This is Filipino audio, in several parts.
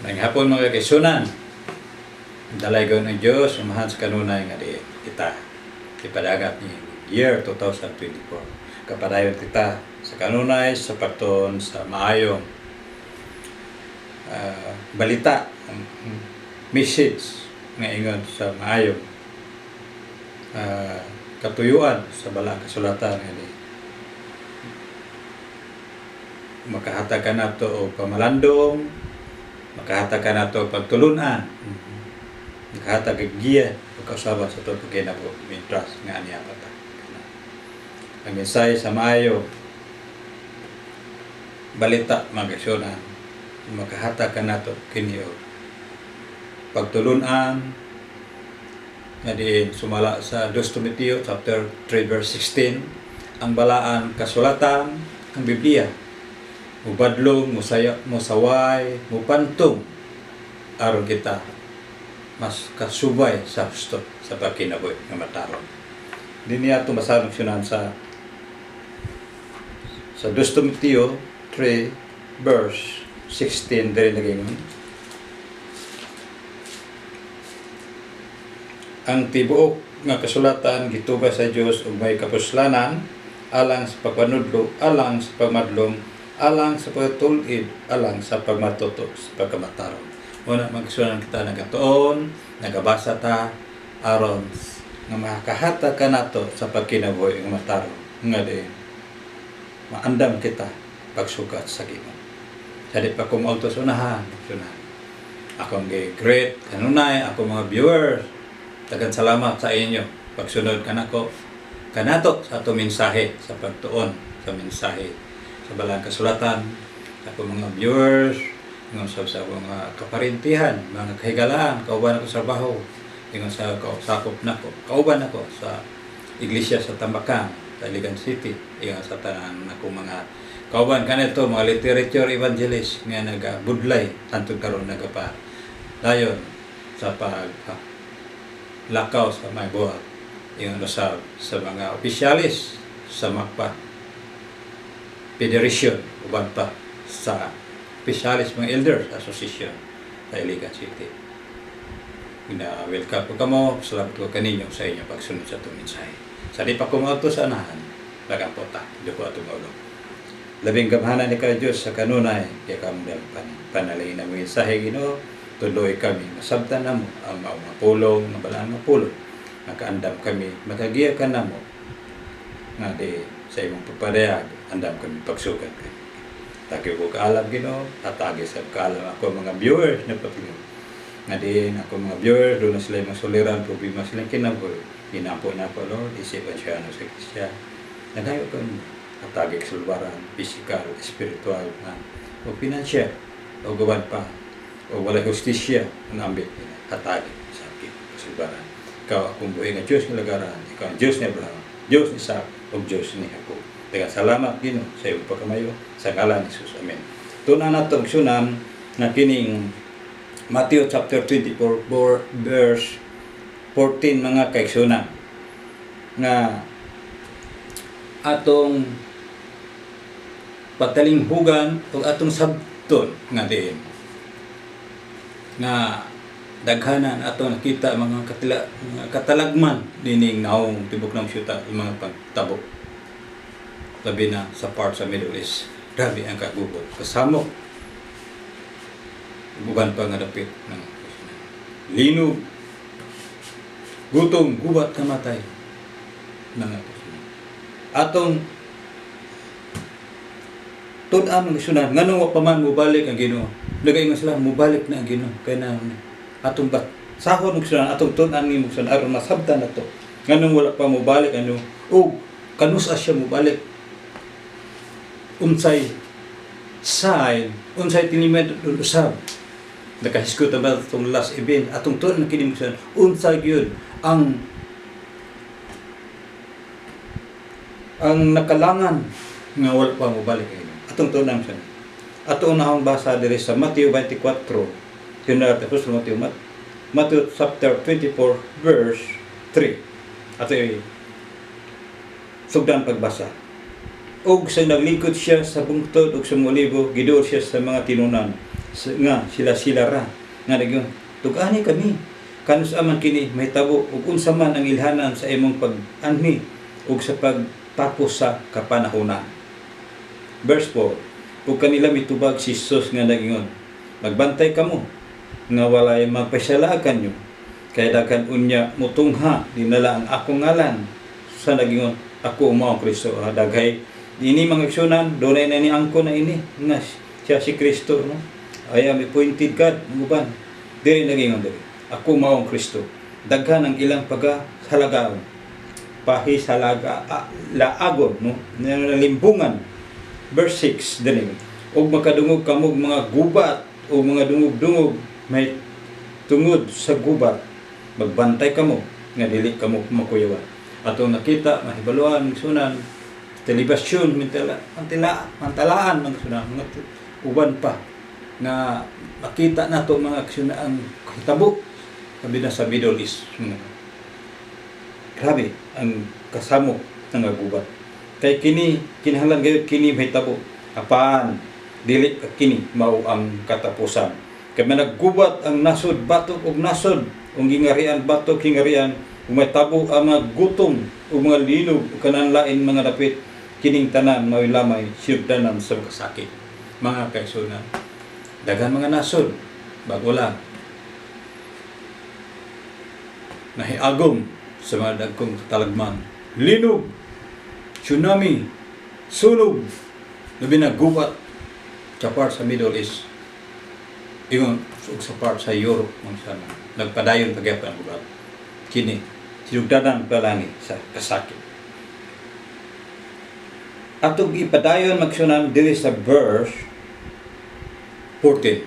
Ngayong hapon mga kaisunan, dalaygon ng Diyos, umahan sa kanunay nga di kita ipadagat ni year 2024. Kapadayon kita sa kanunay, sa pagton, sa maayong balita, message nga ingon sa maayong katuyuan sa balang kasulatan nga di makahatag ka nato o pamalandong, makahatag ka nato pagtulunan, makahatag ka giya pagkausaban sa ito pagkinabo mintras nga niya pata. Ang mensahe sa maayo balita mga kaisunan, makahatag ka nato kiniyo pagtulunan nga diin sumala sa 2 Timoteo chapter 3 verse 16, ang balaan kasulatan, ang Biblia mubadlong, musaway, mupantong aron kita mas kasubay sa gusto sa pagkinabuhi nga mataron. Dini ato masalang sunan sa 2 Timoteo 3 verse 16 diri nagingon. Ang tibuok nga kasulatan gitubay sa Dios ug may kapuslanan alang sa pagpanudlo, alang sa pagmadlong, alang sa pagtulid, alang sa pagmatuto, sa pagkamataron. Una magsunan kita nagatuon, nagabasa ta aron nga makahatag ka nato sa pagkinabuhi nga mataron. Nga din maandam kita pagsugat sa Ginoo. Dili pa ko mautos unahan, sunan. Akong great kanunay, ako mga viewers, daghang salamat sa inyo pagsunod kanako kanato sa ato mensahe sa pagtuon sa mensahe sa balang kasulatan. Ako mga viewers, ingon sa mga kaparintihan, mga kahigalaan, kauban ako sa trabaho, ingon sa sakop nako, kauban ako sa iglesia sa Tambakan, sa Iligan City, ingon sa tanan nako mga kauban kanito, mga literature evangelist nga nagabudlay hantod karon nagapa dayon sa pag lakaw sa may buhat, ingon sa mga opisyalis sa MACPA Federation uban pa sa Specialist mga Elders Association sa Iligan City. Welcome po kamo, salamat ko kaninyo sa inyong pagsunod sa itong mensahe. Sa di pa kumauto sa anahan, lagang po ta, di po atong ulo. Labing gamhanan ni kayo Diyos sa kanunay, kaya kami panalangin na mensahe Ginoo, tuloy kami, masabtan na mo ang mga pulong, mga balaan mga pulong, nakaandam kami, makagiya ka na mo, nga di sa imong pagpadayag, andam kami pagsugat kami. Taki ko kaalam Ginoo, atagi sa kaalam ako mga viewers na papilong. Nga din ako mga viewers, doon na sila yung suliran, problema silang kinabuhi. Ginampo na ako, Lord, isipan siya na sa Kristiya. Nagayo ko atagi sa lubaran, physical, spiritual, o financial, o gawan pa, o wala justisya, ang ambit nila, atagi sa akin, sa lubaran. Ikaw akong buhay nga Diyos ng lagaran, ikaw ang Diyos ni Abraham, Diyos ni Isaac, o Diyos ni Jacob. Dengan salamat Ginoo sa iyong pagkamayo sa ngalan ni Jesus. Amen. Tunan natong sunan na kining Matthew chapter 24 verse 14 mga kaigsunan nga atong patalinghugan o atong sabton nga diin nga daghanan ato nakita mga katalagman dining naong tibok ng syuta mga pagtabok labi na sa part sa Middle East. Grabe ang kagubot, kasamok bukan pa nga dapit ng linog, gutom, gubat, kamatay mga atong tunan ng sunan nganong wa pa man mubalik ang Ginoo. Lagay nga sila mubalik na ang Ginoo kay na atong bat sahon ng sunan atong tunan ni mugsan aron masabtan nato nganong wala pa mubalik ano o kanusa siya mubalik, unsay sign, unsay tinimed dun usab. Nakahisgot ba itong last event atong tunan kini mugsan unsay gyud ang nakalangan nga wala pa mubalik atong tunan siya. Ato unahang basa diri sa Matthew 24, tinara tapos Matthew chapter 24 verse 3. Ato sugdan pagbasa. Og sa naglingkod siya sa bungtod ug sa mulibo, giduol siya sa mga tinunan. nga sila ra nga nagyon tug-ani kami kanus aman kini mahitabo ug unsa man ang ilhanan sa imong pag-anhi ug sa pagtapos sa kapanahonan. Verse 4, ug kanila mitubag si Jesus nga nagingon, magbantay kamo nga walay magpasyala kanyo kay daghan unya mutungha dinala ang akong ngalan sa nagingon ako mao ang Kristo. Daghay ini mga aksyonan dunay na ni angko na ini nga siya si Kristo, no? I am appointed God nguban diri nagingon diri ako mao ang Kristo. Daghan ang ilang paghalagaon pahisalaga laagon, no? Nalimbungan. Verse 6 diri og makadungog kamo mga gubat o mga dungog-dungog may tungod sa gubat magbantay kamo nga dili kamo makuyawan. Atong nakita mahibaluan ng sunan telebisyon mantalaan ng sunan mga uban pa na makita nato mga aksyon ang hitabo sabi na sa Middle East. Grabe ang kasamo ng gubat. Kay kini kinahanglan gayud kini mahitabo apan dili kini mao ang katapusan. Kay managgubat ang nasod batok ug nasod ug gingarian batok gingarian ug mahitabo ang mga gutom ug mga linog kanan lain mga dapit kining tanan mao lamay siyuddanan sa kasakit. Mga kaigsunan, daghan mga nasod bago lang nahiagom sa mga dagkong talagman, linog, tsunami, sunog, na binagubat sa part sa Middle East, ingon sa part sa Europe, nagpadayon pagyapan ang gubat. Kini, sinugdanan palangi sa kasakit. Atong ipadayon magsunan dili sa verse 14.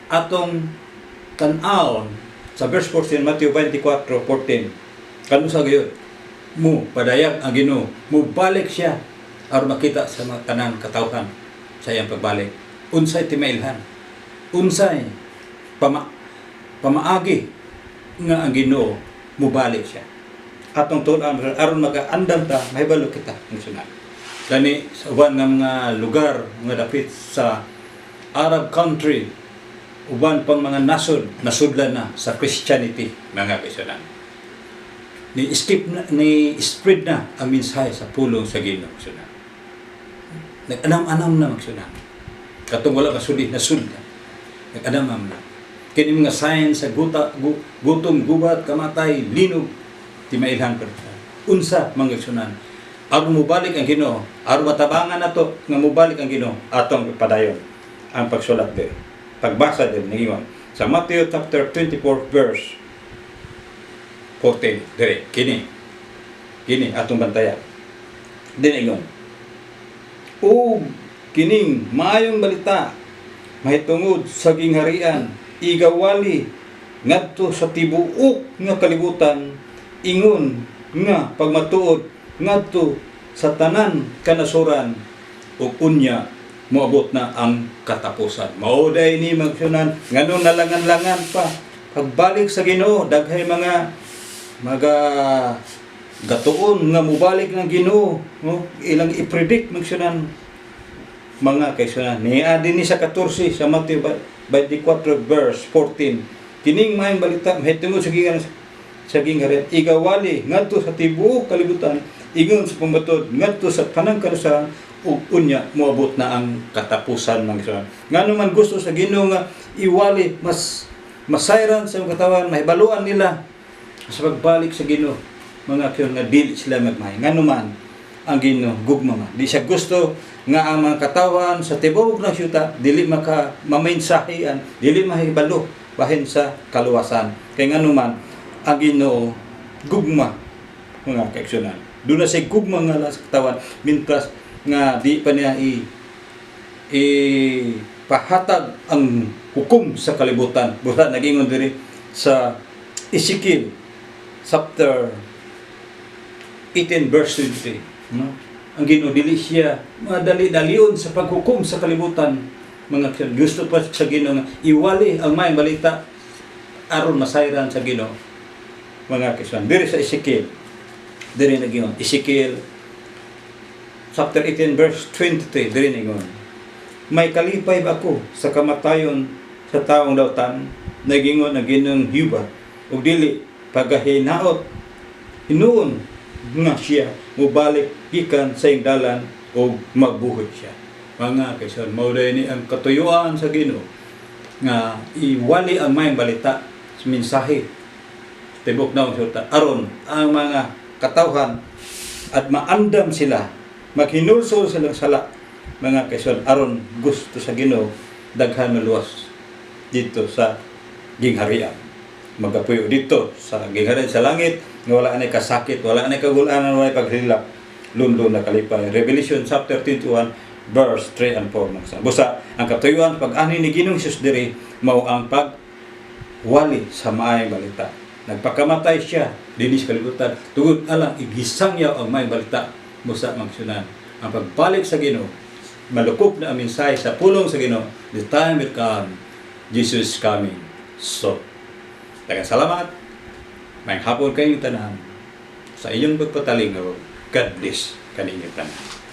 Atong tan-aon sa verse 14, Matthew 24:14. Kano sa gayon? Mo padayag ang Ginoo, mo balik siya aron makita sa mga tanan katawhan sa iyang pagbalik. Unsay timailhan? Unsay pamaagi nga ang Ginoo mo balik siya. Atong tuon aron makaandam ta mahibalo kita ng sunod. Gani sa uban nga mga lugar nga dapit sa Arab country, uban pang mga nasod nasudlan na sa Christianity mga kaisanan. Ni spread na ang mensahe sa pulong sa Ginoo magsunan. Nag-anam-anam na magsunan. Katong wala masuli nasud na. Nag-anam-anam na. Kini mga signs sa gutom, gubat, kamatay, linog, timailhan pa. Unsa mga magsunan. Aron mubalik ang Ginoo, aron matabangan nato nga mubalik ang Ginoo atong padayon ang pagsulat diri. Pagbasa din ningon sa Matthew chapter 24 verse 14 dire kini atong bantayan din ingon o kining maayong balita mahitungod sa gingharian igawali ngadto sa tibuok nga kalibutan ingon nga pagmatuod ngadto sa tanan kanasuran ug unya moabot na ang katapusan. Mao day ni magsunan nganong nalangan-langan pa pagbalik sa Ginoo daghay mga gatuon nga mubalik ng Ginoo, no? Ilang i-predict magsunan mga kaisunan niya din ni sa 14 sa Matthew 24 verse 14 kining maayong balita mahitungod sa gingharian igawali ngadto sa tibuok kalibutan ingon sa pambatod ngadto sa tanang kanasuran ug unya moabot na ang katapusan ng Ginoo. Ngano man gusto sa Ginoo nga iwali mas masayran sa katawan mahibaluan nila sa pagbalik sa Ginoo mga kyon nga dili sila magmahay. Ngano man ang Ginoo gugma man. Di siya gusto nga ang mga katawan sa tibuok ng syuta dili mamensahian, dili mahibalo bahin sa kaluwasan. Kay ngano man ang Ginoo gugma mga kaigsunan. Doon na siya gugma nga sa katawan mintas nga di pa niya pahatag ang hukom sa kalibutan. Buta nagingon diri sa Ezekiel chapter 18 verse 23, no? Ang Ginoo dili siya madali-dalion sa paghukom sa kalibutan mga gusto pa sa Ginoo nga iwali ang maayong balita aron masayran sa Ginoo mga kaisan. Diri sa Ezekiel diri nagingon Ezekiel chapter 18 verse 23 diri ningon may kalipay ba ako sa kamatayon sa taong dawtan, nagingon ang Ginoong Hiuba, ug dili pagahinaot hinuon nga siya mubalik gikan sa dalan o mabuhay siya. Mga kaison, mauday ni ang katuyuan sa Ginoo nga iwali ang may balita sa mensahe tibok na usulta aron ang mga katawhan at maandam sila, maghinulsol silang sala, mga kaison, aron gusto sa Ginoo daghan maluwas dito sa gingharian, magapuyo dito sa gingharian sa langit, nga wala na kasakit, wala na kagulanan, wala paghilak, lundo na kalipay. Revelation chapter 21 verse 3 and 4 nagsabi. Busa ang katuyuan pag-ani ni Ginoong Hesus diri mao ang pagwali sa maayong balita. Nagpakamatay siya dinhi sa kalibutan tungod alang igisangyaw ang maayong balita. Busa magsunan ang pagbalik sa Ginoo, malukop na ang mensahe sa pulong sa Ginoo. The time will come, Jesus is coming. So, daghang salamat. May hapon kayong tanan sa inyong pagpatalingaw. God bless kaninyo tanan.